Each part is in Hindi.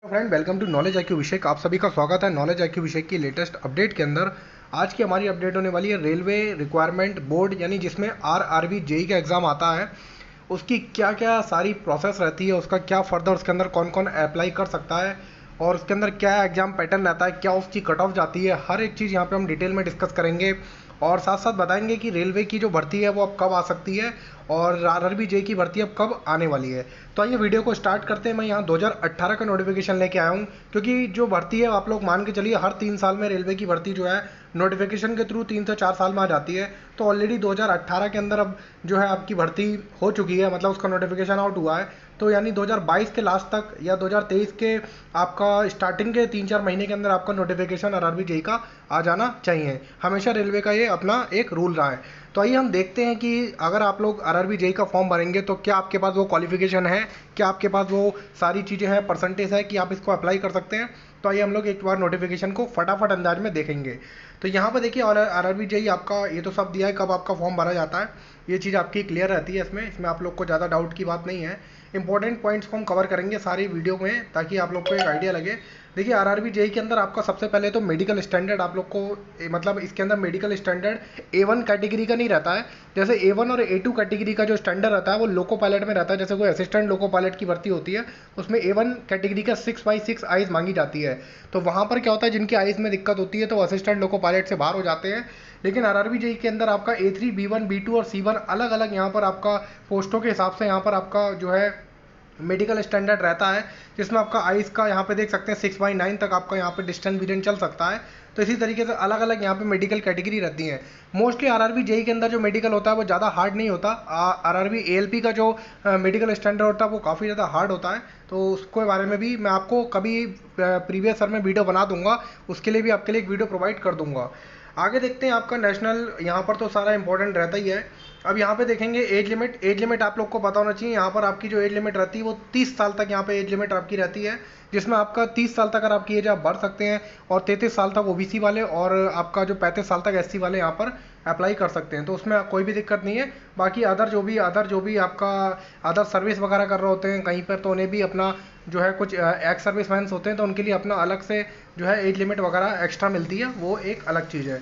Friend, welcome to knowledge IQ विषय। आप सभी का स्वागत है नॉलेज आईक्यू विषय की लेटेस्ट अपडेट के अंदर। आज की हमारी अपडेट होने वाली है रेलवे रिक्वायरमेंट बोर्ड, यानी जिसमें आरआरबी जेई का एग्ज़ाम आता है, उसकी क्या क्या सारी प्रोसेस रहती है, उसका क्या फर्दर उसके अंदर कौन कौन अप्लाई कर सकता है और उसके अंदर क्या एग्ज़ाम पैटर्न रहता है, क्या उसकी कट ऑफ जाती है, हर एक चीज़ यहाँ पे हम डिटेल में डिस्कस करेंगे। और साथ साथ बताएंगे कि रेलवे की जो भर्ती है वो अब कब आ सकती है और आरआरबी जेई की भर्ती अब कब आने वाली है। तो आइए वीडियो को स्टार्ट करते हैं। मैं यहाँ 2018 का नोटिफिकेशन लेके आया हूँ, क्योंकि जो भर्ती है आप लोग मान के चलिए हर 3 साल में रेलवे की भर्ती जो है नोटिफिकेशन के थ्रू 3 से 4 साल में आ जाती है। तो ऑलरेडी 2018 के अंदर अब जो है आपकी भर्ती हो चुकी है, मतलब उसका नोटिफिकेशन आउट हुआ है। तो यानी 2022 के लास्ट तक या 2023 के आपका स्टार्टिंग के 3-4 महीने के अंदर आपका नोटिफिकेशन आरआरबी जेई का आ जाना चाहिए। हमेशा रेलवे का ये अपना एक रूल रहा है। तो आइए हम देखते हैं कि अगर आप लोग आरआरबी जेई का फॉर्म भरेंगे तो क्या आपके पास वो क्वालिफिकेशन है, क्या आपके पास वो सारी चीज़ें हैं, परसेंटेज है कि आप इसको अप्लाई कर सकते हैं। तो आइए हम लोग एक बार नोटिफिकेशन को फटाफट अंदाज में देखेंगे। तो यहाँ पर देखिए आरआरबी जेई आपका ये तो सब दिया है कब आपका फॉर्म भरा जाता है, ये चीज़ आपकी क्लियर रहती है। इसमें आप लोग को ज़्यादा डाउट की बात नहीं है। इंपॉर्टेंट पॉइंट्स को हम कवर करेंगे सारी वीडियो में ताकि आप लोग को एक आइडिया लगे। देखिए आरआरबी जेई के अंदर आपका सबसे पहले तो मेडिकल स्टैंडर्ड आप लोग को मतलब इसके अंदर मेडिकल स्टैंडर्ड A1 कैटेगरी का नहीं रहता है। जैसे A1 और A2 कैटेगरी का जो स्टैंडर्ड रहता है वो लोको पायलट में रहता है। जैसे कोई असिस्टेंट लोको पायलट की भर्ती होती है उसमें A1 कैटेगरी का 6/6 आइज़ मांगी जाती है। तो वहाँ पर क्या होता है, जिनकी आइज़ में दिक्कत होती है तो असिस्टेंट लोको पायलट से बाहर हो जाते हैं। लेकिन आरआरबी जेई के अंदर आपका A3, B1, B2 और C1 अलग अलग यहाँ पर आपका पोस्टों के हिसाब से यहाँ पर आपका जो है मेडिकल स्टैंडर्ड रहता है, जिसमें आपका आइस का यहाँ पे देख सकते हैं 6/9 तक आपका यहाँ पे डिस्टेंस विजन चल सकता है। तो इसी तरीके से अलग अलग यहाँ पे मेडिकल कैटेगरी रहती हैं। मोस्टली आरआरबी जेई के अंदर जो मेडिकल होता है वो ज़्यादा हार्ड नहीं होता। आरआरबी एएलपी का जो मेडिकल स्टैंडर्ड होता है वो काफ़ी ज़्यादा हार्ड होता है। तो उसके बारे में भी मैं आपको कभी प्रीवियस ईयर में वीडियो बना दूंगा, उसके लिए भी आपके लिए एक वीडियो प्रोवाइड कर दूंगा। आगे देखते हैं आपका नेशनल, यहाँ पर तो सारा इंपॉर्टेंट रहता ही है। अब यहाँ पे देखेंगे एज लिमिट आप लोग को पता होना चाहिए। यहाँ पर आपकी जो एज लिमिट रहती है वो 30 साल तक यहाँ पे एज लिमिट आपकी रहती है, जिसमें आपका 30 साल तक अगर आपकी एज आप बढ़ सकते हैं और 33 साल तक ओबीसी वाले और आपका जो 35 साल तक एससी वाले यहाँ पर अप्लाई कर सकते हैं। तो उसमें कोई भी दिक्कत नहीं है। बाकी अदर जो भी आपका अदर सर्विस वगैरह कर रहे होते हैं कहीं पर, तो उन्हें भी अपना जो है कुछ एक्स सर्विस मैन होते हैं तो उनके लिए अपना अलग से जो है एज लिमिट वगैरह एक्स्ट्रा मिलती है, वो एक अलग चीज़ है।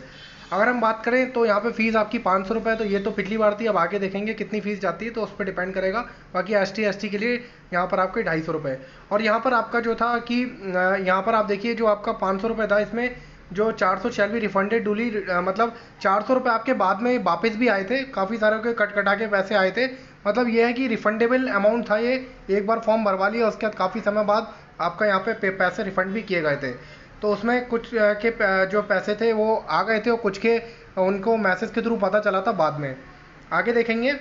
अगर हम बात करें तो यहाँ पे फीस आपकी 500 रुपये, तो ये तो पिछली बार थी, अब आगे देखेंगे कितनी फीस जाती है तो उस पर डिपेंड करेगा। बाकी एसटी के लिए यहाँ पर आपके 250 रुपये। और यहाँ पर आपका जो था कि यहाँ पर आप देखिए जो आपका 500 रुपये था, इसमें जो 496 रिफंडेड डूली, मतलब 400 रुपये आपके बाद में वापस भी आए थे, काफ़ी सारे के कट कटा के पैसे आए थे। मतलब ये है कि रिफंडेबल अमाउंट था ये, एक बार फॉर्म भरवा लिया उसके बाद काफ़ी समय बाद आपका यहाँ पे पैसे रिफंड भी किए गए थे। तो उसमें कुछ के जो पैसे थे वो आ गए थे और कुछ के उनको मैसेज के थ्रू पता चला था बाद में। आगे देखेंगे,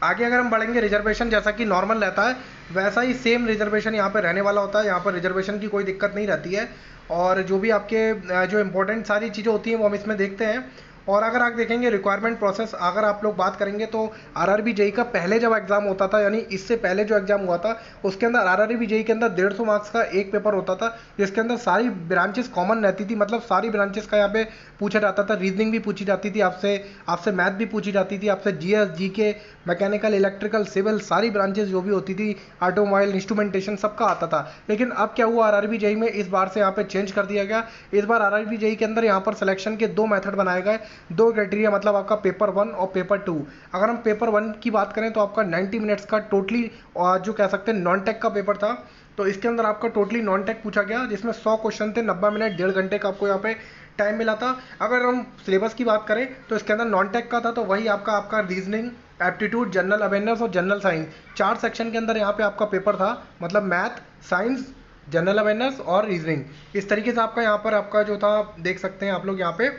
आगे अगर हम बढ़ेंगे, रिजर्वेशन जैसा कि नॉर्मल रहता है वैसा ही सेम रिजर्वेशन यहाँ पर रहने वाला होता है। यहाँ पर रिजर्वेशन की कोई दिक्कत नहीं रहती है। और जो भी आपके जो इंपॉर्टेंट सारी चीज़ें होती हैं वो हम इसमें देखते हैं। और अगर आप देखेंगे रिक्वायरमेंट प्रोसेस, अगर आप लोग बात करेंगे तो आरआरबी जेई का पहले जब एग्जाम होता था, यानी इससे पहले जो एग्जाम हुआ था उसके अंदर आरआरबी जेई के अंदर 150 मार्क्स का एक पेपर होता था, जिसके अंदर सारी ब्रांचेस कॉमन रहती थी। मतलब सारी ब्रांचेस का यहाँ पे पूछा जाता था, रीजनिंग भी पूछी जाती थी आपसे, आपसे मैथ भी पूछी जाती थी, आपसे GS, GK, mechanical, electrical, civil, सारी ब्रांचेस जो भी होती थी, ऑटोमोबाइल, इंस्ट्रूमेंटेशन, सबका आता था। लेकिन अब क्या हुआ आरआरबी जेई में, इस बार से यहाँ पे चेंज कर दिया गया। इस बार आरआरबी जेई के अंदर यहाँ पर सिलेक्शन के 2 मेथड बनाए गए, 2 क्राइटेरिया, मतलब आपका पेपर 1 और पेपर 2। अगर हम पेपर 1 की बात करें तो आपका 90 मिनट्स का टोटली जो कह सकते हैं नॉन टेक का पेपर था। तो इसके अंदर आपका टोटली नॉन टेक पूछा गया, जिसमें 100 क्वेश्चन थे, 90 मिनट, 1.5 घंटे का आपको यहाँ पे टाइम मिला था। अगर हम सिलेबस की बात करें तो इसके अंदर नॉन टेक का था, तो वही आपका रीजनिंग, एप्टीट्यूड, जनरल अवेयरनेस और जनरल साइंस, 4 सेक्शन के अंदर यहाँ पे आपका पेपर था। मतलब मैथ, साइंस, जनरल अवेयरनेस और रीजनिंग, इस तरीके से आपका यहाँ पर आपका जो था देख सकते हैं आप लोग यहाँ पे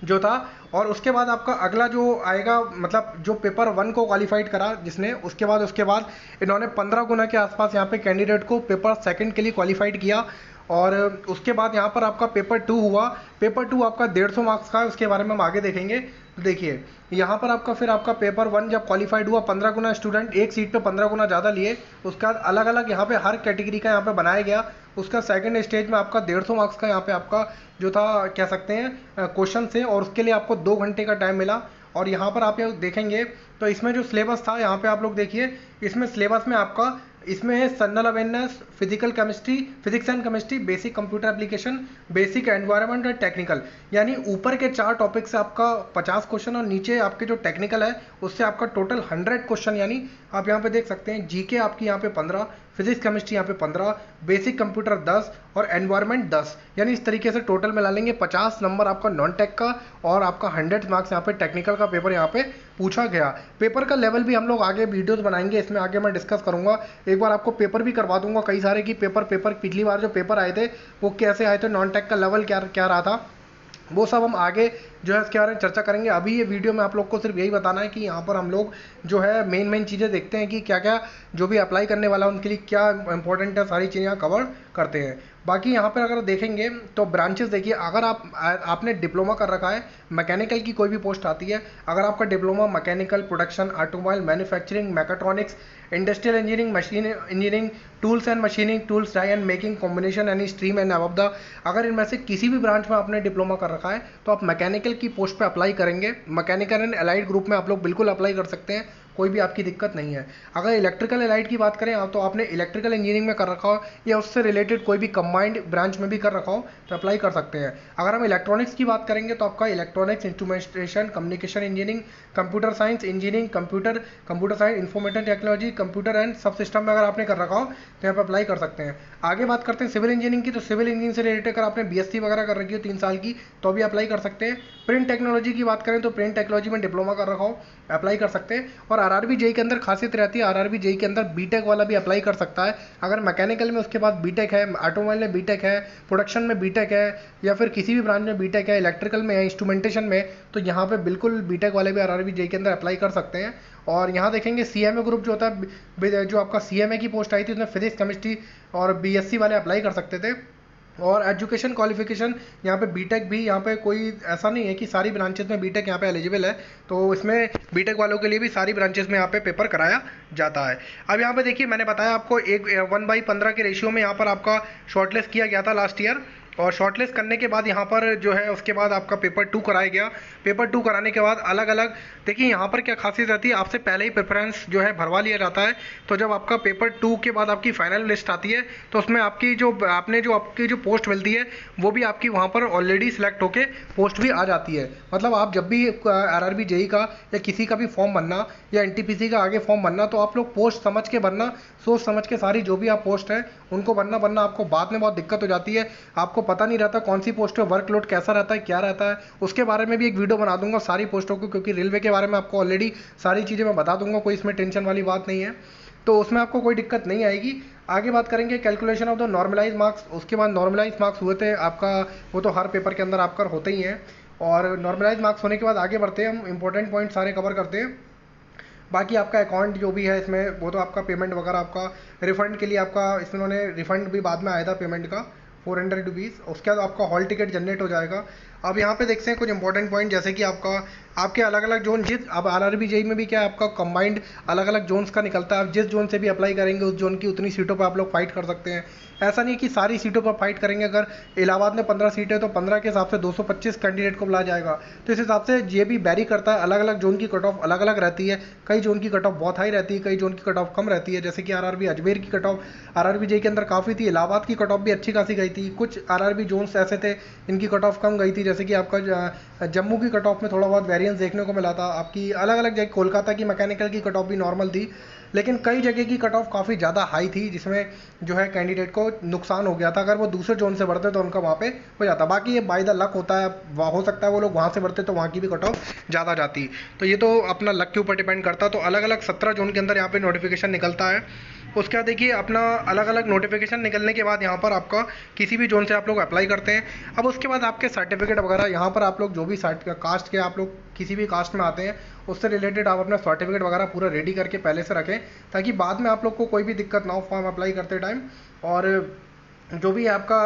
जो था। और उसके बाद आपका अगला जो आएगा, मतलब जो पेपर 1 को क्वालिफाइड करा जिसने, उसके बाद इन्होंने 15 गुना के आसपास यहाँ पे कैंडिडेट को पेपर 2 के लिए क्वालिफाइड किया। और उसके बाद यहाँ पर आपका पेपर 2 हुआ। पेपर 2 आपका 150 मार्क्स का है, उसके बारे में हम आगे देखेंगे। तो देखिए यहाँ पर आपका फिर आपका पेपर 1 जब क्वालिफाइड हुआ, 15 गुना स्टूडेंट एक सीट पे 15 गुना ज़्यादा लिए। उसके बाद अलग अलग यहाँ पे हर कैटेगरी का यहाँ पे बनाया गया। उसका सेकंड स्टेज में आपका 150 मार्क्स का यहाँ पे आपका जो था कह सकते हैं क्वेश्चन थे, और उसके लिए आपको 2 घंटे का टाइम मिला। और यहाँ पर आप देखेंगे तो इसमें जो सिलेबस था, यहाँ पे आप लोग देखिए, इसमें सिलेबस में आपका इसमें है general awareness, physical chemistry, physics and chemistry, basic computer application, basic environment और टेक्निकल। यानी ऊपर के 4 टॉपिक से आपका 50 क्वेश्चन और नीचे आपके जो टेक्निकल है उससे आपका टोटल 100 क्वेश्चन। यानी आप यहाँ पे देख सकते हैं जीके आपकी यहाँ पे 15, फिजिक्स केमिस्ट्री यहाँ पे 15, बेसिक कंप्यूटर 10 और एनवायरनमेंट 10। यानी इस तरीके से टोटल मिला लेंगे 50 नंबर आपका नॉन टेक का और आपका 100 मार्क्स यहाँ पे टेक्निकल का पेपर यहाँ पे पूछा गया। पेपर का लेवल भी हम लोग आगे वीडियोस बनाएंगे, इसमें आगे मैं डिस्कस करूंगा। एक बार आपको पेपर भी करवा दूंगा कई सारे की पेपर पिछली बार जो पेपर आए थे वो कैसे आए थे, नॉन टेक का लेवल क्या क्या रहा था, वो सब हम आगे जो है इसके बारे में चर्चा करेंगे। अभी ये वीडियो में आप लोग को सिर्फ यही बताना है कि यहाँ पर हम लोग जो है मेन चीज़ें देखते हैं कि क्या क्या जो भी अप्लाई करने वाला है उनके लिए क्या इंपॉर्टेंट है, सारी चीज़ें यहाँ कवर करते हैं। बाकी यहाँ पर अगर देखेंगे तो ब्रांचेस देखिए, अगर आपने डिप्लोमा कर रखा है, मैकेनिकल की कोई भी पोस्ट आती है, अगर आपका diploma mechanical, production, automobile, manufacturing, mechatronics, industrial engineering, machine engineering, tools and machining, tools die and making, combination any stream and above the, अगर इनमें से किसी भी ब्रांच में आपने डिप्लोमा कर रखा है तो आप मैकेनिकल की पोस्ट पे अप्लाई करेंगे। मैकेनिकल एंड एलाइड ग्रुप में आप लोग बिल्कुल अप्लाई कर सकते हैं, कोई भी आपकी दिक्कत नहीं है। अगर इलेक्ट्रिकल एलाइड की बात करें तो आपने इलेक्ट्रिकल इंजीनियरिंग में कर रखा हो या उससे रिलेटेड कोई भी कंबाइंड ब्रांच में भी कर रखा हो तो अप्लाई कर सकते हैं। अगर हम इलेक्ट्रॉनिक्स की बात करेंगे तो आपका electronics, instrumentation, communication engineering, computer science engineering, computer science, information technology, computer and सब सिस्टम में अगर आपने कर रखा हो तो यहाँ पर अप्लाई कर सकते हैं। आगे बात करते हैं सिविल इंजीनियरिंग की, तो सिविल इंजीनियरिंग से रिलेटेड अगर आपने बीएससी वगैरह कर रखी हो 3 साल की तो भी अप्लाई कर सकते हैं। प्रिंट टेक्नोलॉजी की बात करें तो प्रिंट टेक्नोलॉजी में डिप्लोमा कर रखा हो अप्लाई कर सकते हैं। और आरआरबी जेई के अंदर खासियत रहती है, आरआरबी जेई के अंदर बीटेक वाला भी अप्लाई कर सकता है। अगर मैकेनिकल में उसके बाद बीटेक है, ऑटोमोबाइल में बीटेक है, प्रोडक्शन में बीटेक है या फिर किसी भी ब्रांच में बीटेक है, इलेक्ट्रिकल में है, इंस्ट्रूमेंटेशन में, तो यहाँ पे बिल्कुल बीटेक वाले भी आरआरबी जेई के अंदर अप्लाई कर सकते हैं। और यहाँ देखेंगे सीएमए ग्रुप जो होता है, जो आपका सीएमए की पोस्ट आई थी उसमें फिजिक्स, केमिस्ट्री और बीएससी वाले अप्लाई कर सकते थे। और एजुकेशन क्वालिफिकेशन यहाँ पे बीटेक भी, यहाँ पे कोई ऐसा नहीं है कि सारी ब्रांचेस में बीटेक यहाँ पे एलिजिबल है, तो इसमें बीटेक वालों के लिए भी सारी ब्रांचेस में यहाँ पे पेपर कराया जाता है। अब यहाँ पे देखिए मैंने बताया आपको 1/15 के रेशियो में यहाँ पर आपका शॉर्टलिस्ट किया गया था लास्ट ईयर, और शॉर्टलिस्ट करने के बाद यहाँ पर जो है उसके बाद आपका पेपर 2 कराया गया। पेपर 2 कराने के बाद अलग अलग देखिए यहाँ पर क्या खासियत रहती है, आपसे पहले ही प्रेफरेंस जो है भरवा लिया जाता है। तो जब आपका पेपर 2 के बाद आपकी फाइनल लिस्ट आती है तो उसमें आपकी जो पोस्ट मिलती है वो भी आपकी वहाँ पर ऑलरेडी सिलेक्ट होके पोस्ट भी आ जाती है। मतलब आप जब भी आरआरबी जेई का या किसी का भी फॉर्म भरना या एनटीपीसी का आगे फॉर्म भरना तो आप लोग पोस्ट समझ के भरना, सोच समझ के सारी जो भी आप पोस्ट है उनको बनना आपको बाद में बहुत दिक्कत हो जाती है। आपको पता नहीं रहता कौन सी पोस्ट पे वर्कलोड कैसा रहता है, क्या रहता है, उसके बारे में भी एक वीडियो बना दूंगा सारी पोस्टों को, क्योंकि रेलवे के बारे में आपको ऑलरेडी सारी चीज़ें मैं बता दूंगा, कोई इसमें टेंशन वाली बात नहीं है, तो उसमें आपको कोई दिक्कत नहीं आएगी। आगे बात करेंगे calculation of the normalise marks, उसके बाद नॉर्मलाइज मार्क्स हुए थे आपका, वो तो हर पेपर के अंदर आपका होते ही हैं। और नॉर्मलाइज मार्क्स होने के बाद आगे बढ़ते हैं, हम इंपॉर्टेंट पॉइंट सारे कवर करते हैं। बाकी आपका अकाउंट जो भी है इसमें वो तो आपका पेमेंट वगैरह आपका रिफंड के लिए आपका इसमें उन्होंने रिफंड भी बाद में आया था पेमेंट का 400 रुपीज़, उसके बाद आपका हॉल टिकट जनरेट हो जाएगा। अब यहाँ पे देखते हैं कुछ इंपॉर्टेंट पॉइंट, जैसे कि आपके अलग अलग जोन, अब आरआरबी जेई में भी क्या है आपका कंबाइंड अलग अलग जोन्स का निकलता है। आप जिस जोन से भी अप्लाई करेंगे उस जोन की उतनी सीटों पर आप लोग फाइट कर सकते हैं। ऐसा नहीं है कि सारी सीटों पर फाइट करेंगे। अगर इलाहाबाद में 15 सीटें है तो 15 के हिसाब से 225 कैंडिडेट को बुलाया जाएगा, तो इस हिसाब से ये भी बैरी करता है। अलग अलग जोन की कट ऑफ अलग अलग रहती है, कई जोन की कट ऑफ बहुत हाई रहती है, कई जोन की कट ऑफ कम रहती है। जैसे कि आरआरबी अजमेर की कट ऑफ आरआरबी जेई के अंदर काफ़ी थी, इलाहाबाद की कट ऑफ भी अच्छी खासी गई थी। कुछ आरआरबी जोन्स ऐसे थे इनकी कट ऑफ कम गई थी, जैसे कि आपका जम्मू की कट ऑफ में थोड़ा बहुत वेरिएंस देखने को मिला था। आपकी अलग अलग जगह, कोलकाता की मैकेनिकल की कट ऑफ भी नॉर्मल थी, लेकिन कई जगह की कट ऑफ काफ़ी ज़्यादा हाई थी, जिसमें जो है कैंडिडेट को नुकसान हो गया था। अगर वो दूसरे जोन से बढ़ते तो उनका वहाँ पे हो जाता। बाकी ये बाय द लक होता है, हो सकता है वो लोग वहाँ से बढ़ते तो वहाँ की भी कट ऑफ ज़्यादा जाती, तो ये तो अपना लक के ऊपर डिपेंड करता। तो अलग अलग 17 जोन के अंदर यहाँ पे नोटिफिकेशन निकलता है। उसके बाद देखिए अपना अलग अलग नोटिफिकेशन निकलने के बाद यहाँ पर आपका किसी भी जोन से आप लोग अप्लाई करते हैं। अब उसके बाद आपके सर्टिफिकेट वगैरह यहाँ पर आप लोग जो भी कास्ट के आप लोग किसी भी कास्ट में आते हैं उससे रिलेटेड आप अपना सर्टिफिकेट वगैरह पूरा रेडी करके पहले से रखें, ताकि बाद में आप लोग को कोई भी दिक्कत ना हो फॉर्म अप्लाई करते टाइम। और जो भी आपका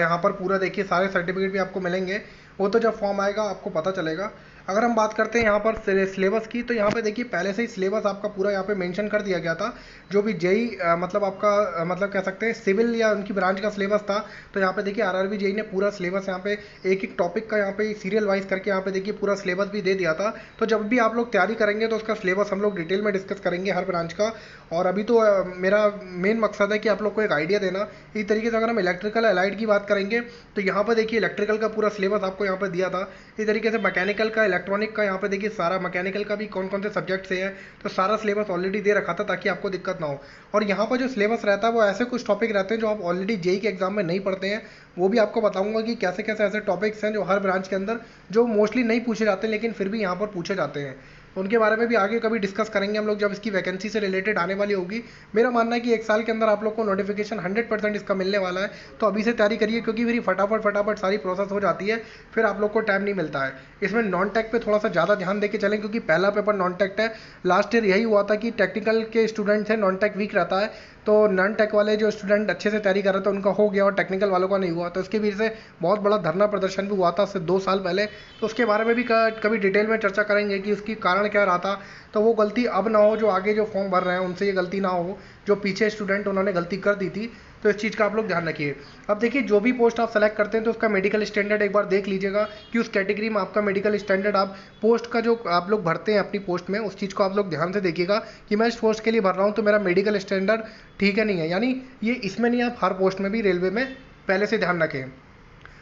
यहाँ पर पूरा देखिए सारे सर्टिफिकेट भी आपको मिलेंगे, वो तो जब फॉर्म आएगा आपको पता चलेगा। अगर हम बात करते हैं यहाँ पर सिलेबस की, तो यहाँ पे देखिए पहले से ही सिलेबस आपका पूरा यहाँ पे मेंशन कर दिया गया था। जो भी जेई मतलब आपका मतलब कह सकते हैं सिविल या उनकी ब्रांच का सिलेबस था, तो यहाँ पे देखिए आरआरबी जेई ने पूरा सिलेबस यहाँ पे एक एक टॉपिक का यहाँ पे सीरियल वाइज करके यहाँ पे देखिए पूरा सिलेबस भी दे दिया था। तो जब भी आप लोग तैयारी करेंगे तो उसका सिलेबस हम लोग डिटेल में डिस्कस करेंगे हर ब्रांच का। और अभी तो मेरा मेन मकसद है कि आप लोग को एक आइडिया देना। इस तरीके से अगर हम इलेक्ट्रिकल अलाइड की बात करेंगे तो यहाँ पर देखिए इलेक्ट्रिकल का पूरा सिलेबस आपको यहाँ पर दिया था। इस तरीके से मैकेनिकल का, इलेक्ट्रॉनिक का यहाँ पे देखिए सारा, मैकेनिकल का भी कौन कौन से सब्जेक्ट से है तो सारा सिलेबस ऑलरेडी दे रखा था ताकि आपको दिक्कत ना हो। और यहाँ पर जो सिलेबस रहता है वो ऐसे कुछ टॉपिक रहते हैं जो आप ऑलरेडी जेई के एग्जाम में नहीं पढ़ते हैं। वो भी आपको बताऊंगा कि कैसे कैसे ऐसे टॉपिक्स हैं जो हर ब्रांच के अंदर जो मोस्टली नहीं पूछे जाते लेकिन फिर भी यहाँ पर पूछे जाते हैं। उनके बारे में भी आगे कभी डिस्कस करेंगे हम लोग जब इसकी वैकेंसी से रिलेटेड आने वाली होगी। मेरा मानना है कि एक साल के अंदर आप लोग को नोटिफिकेशन 100% इसका मिलने वाला है। तो अभी से तैयारी करिए क्योंकि फिर फटाफट फटाफट सारी प्रोसेस हो जाती है, फिर आप लोग को टाइम नहीं मिलता है। इसमें नॉन टेक पे थोड़ा सा ज़्यादा ध्यान देके चलें क्योंकि पहला पेपर नॉन टेक है। लास्ट ईयर यही हुआ था कि टेक्निकल के स्टूडेंट थे, नॉन टेक वीक रहता है, तो नॉन टेक वाले जो स्टूडेंट अच्छे से तैयारी कर रहे थे उनका हो गया और टेक्निकल वालों का नहीं हुआ। तो इसकी वजह से बहुत बड़ा धरना प्रदर्शन भी हुआ था उससे 2 साल पहले। तो उसके बारे में भी कभी डिटेल में चर्चा करेंगे कि उसकी कारण क्या रहा था। तो वो गलती अब ना हो, जो आगे जो फॉर्म भर रहे हैं उनसे ये गलती ना हो, जो पीछे स्टूडेंट उन्होंने गलती कर दी थी। तो इस चीज़ का आप लोग ध्यान रखिए। अब देखिए जो भी पोस्ट आप सेलेक्ट करते हैं तो उसका मेडिकल स्टैंडर्ड एक बार देख लीजिएगा कि उस कैटेगरी में आपका मेडिकल स्टैंडर्ड, आप पोस्ट का जो आप लोग भरते हैं अपनी पोस्ट में, उस चीज़ को आप लोग ध्यान से देखिएगा कि मैं इस पोस्ट के लिए भर रहा हूँ तो मेरा मेडिकल स्टैंडर्ड ठीक है नहीं है। यानी ये इसमें नहीं, आप हर पोस्ट में भी रेलवे में पहले से ध्यान रखें।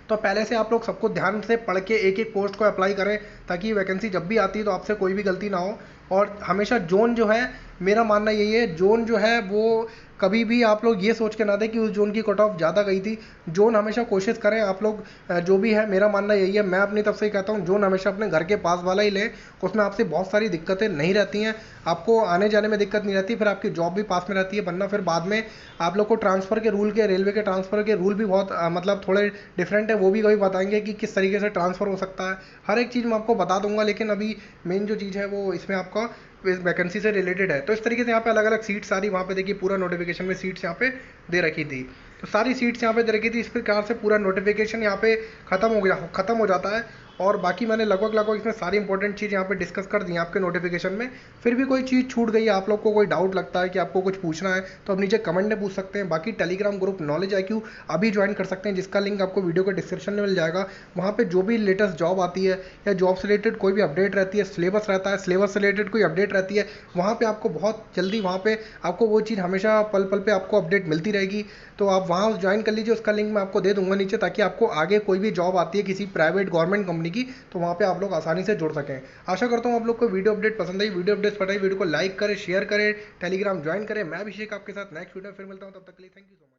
तो पहले से आप लोग सबको ध्यान से पढ़ के एक एक पोस्ट को अप्लाई करें ताकि वैकेंसी जब भी आती है तो आपसे कोई भी गलती ना हो। और हमेशा जोन जो है, मेरा मानना यही है, जोन जो है वो कभी भी आप लोग ये सोच के ना दें कि उस जोन की कट ऑफ ज़्यादा गई थी। जोन हमेशा कोशिश करें आप लोग, जो भी है मेरा मानना यही है, मैं अपनी तरफ से ही कहता हूँ जोन हमेशा अपने घर के पास वाला ही लें। उसमें आपसे बहुत सारी दिक्कतें नहीं रहती हैं, आपको आने जाने में दिक्कत नहीं रहती, फिर आपकी जॉब भी पास में रहती है। वरना फिर बाद में आप लोग को ट्रांसफ़र के रूल के, रेलवे के ट्रांसफ़र के रूल भी बहुत मतलब थोड़े डिफरेंट है, वो भी कभी बताएंगे कि किस तरीके से ट्रांसफ़र हो सकता है। हर एक चीज़ मैं आपको बता दूंगा, लेकिन अभी मेन जो चीज़ है वो इसमें आपका इस वैकेंसी से रिलेटेड है। तो इस तरीके से यहाँ पे अलग अलग सीट सारी वहाँ पे देखिए पूरा नोटिफिकेशन में सीट्स यहाँ पे दे रखी थी। तो सारी सीट्स यहाँ पे दे रखी थी। इस प्रकार से पूरा नोटिफिकेशन यहाँ पे खत्म हो जाता है। और बाकी मैंने लगभग इसमें सारी इंपॉर्टेंट चीज़ यहाँ पे डिस्कस कर दी है आपके नोटिफिकेशन में। फिर भी कोई चीज़ छूट गई है, आप लोग को कोई डाउट लगता है कि आपको कुछ पूछना है तो आप नीचे कमेंट में पूछ सकते हैं। बाकी टेलीग्राम ग्रुप नॉलेज IQ अभी ज्वाइन कर सकते हैं, जिसका लिंक आपको वीडियो के डिस्क्रिप्शन में मिल जाएगा। वहाँ पे जो भी लेटेस्ट जॉब आती है या जॉब से रिलेटेड कोई भी अपडेट रहती है, सिलेबस रहता है, सिलेबस से रिलेटेड कोई अपडेट रहती है, वहाँ पे आपको बहुत जल्दी, वहाँ पे आपको वो चीज़ हमेशा पल पल पे आपको अपडेट मिलती रहेगी। तो आप वहाँ ज्वाइन कर लीजिए, उसका लिंक मैं आपको दे दूंगा नीचे, ताकि आपको आगे कोई भी जॉब आती है किसी प्राइवेट गवर्नमेंट कंपनी की तो वहाँ पे आप लोग आसानी से जुड़ सकें। आशा करता हूँ आप लोग को वीडियो अपडेट पसंद आई। वीडियो अपडेट पसंद आई, वीडियो को लाइक करें, शेयर करें, टेलीग्राम ज्वाइन करें। मैं अभिषेक आपके साथ नेक्स्ट वीडियो में फिर मिलता हूँ, तब तक के लिए थैंक यू सो मच।